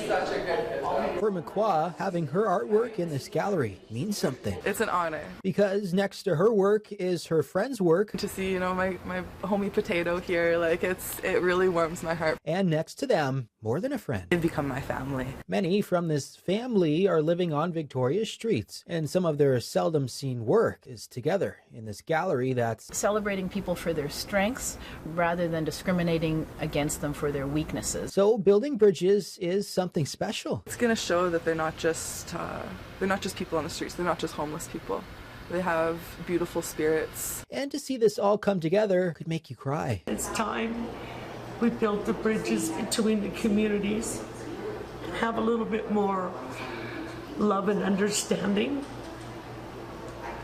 such a good kid. For McQuah, having her artwork in this gallery means something. It's an honor. Because next to her work is her friend's work. To see, you know, my homie Potato here, like it really warms my heart. And next to them, more than a friend. They've become my family. Many from this family are living on Victoria's streets, and some of their seldom seen work is together in this gallery that's celebrating people for their strengths rather than discriminating against them for their weaknesses. So building bridges is something special. It's going to show that they're not just people on the streets. They're not just homeless people. They have beautiful spirits. And to see this all come together could make you cry. It's time we built the bridges between the communities, have a little bit more love and understanding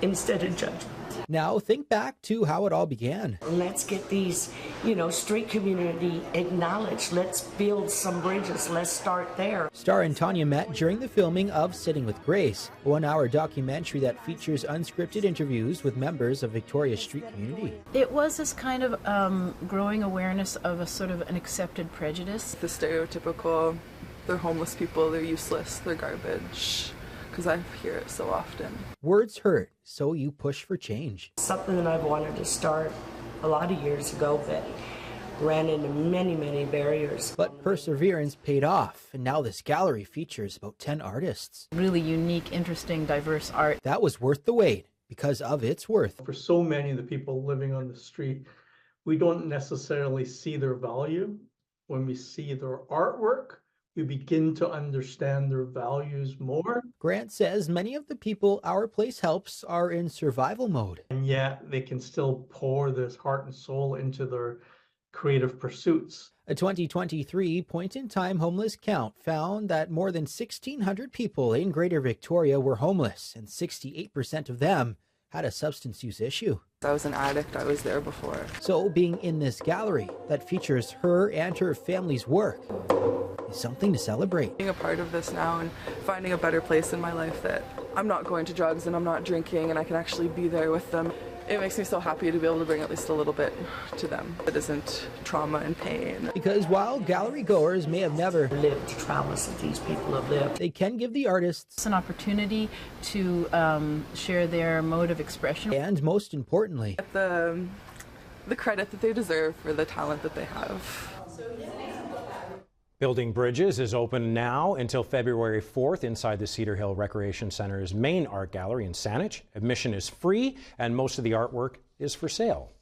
instead of judgment. Now think back to how it all began. Let's get these, street community acknowledged. Let's build some bridges. Let's start there. Star and Tanya met during the filming of Sitting with Grace, a 1-hour documentary that features unscripted interviews with members of Victoria's street community. It was this kind of growing awareness of a sort of an accepted prejudice. The stereotypical, they're homeless people, they're useless, they're garbage. Because I hear it so often. Words hurt, so you push for change. Something that I've wanted to start a lot of years ago, but ran into many, many barriers. But perseverance paid off, and now this gallery features about 10 artists. Really unique, interesting, diverse art. That was worth the wait because of its worth. For so many of the people living on the street, we don't necessarily see their value. When we see their artwork, we begin to understand their values more. Grant says many of the people our place helps are in survival mode. And yet they can still pour this heart and soul into their creative pursuits. A 2023 point-in-time homeless count found that more than 1,600 people in Greater Victoria were homeless, and 68% of them had a substance use issue. I was an addict. I was there before. So being in this gallery that features her and her family's work is something to celebrate. Being a part of this now and finding a better place in my life that I'm not going to drugs and I'm not drinking and I can actually be there with them. It makes me so happy to be able to bring at least a little bit to them that isn't trauma and pain. Because while gallery goers may have never lived the traumas that these people have lived, they can give the artists an opportunity to share their mode of expression. And most importantly, the credit that they deserve for the talent that they have. Building Bridges is open now until February 4th inside the Cedar Hill Recreation Center's main art gallery in Saanich. Admission is free and most of the artwork is for sale.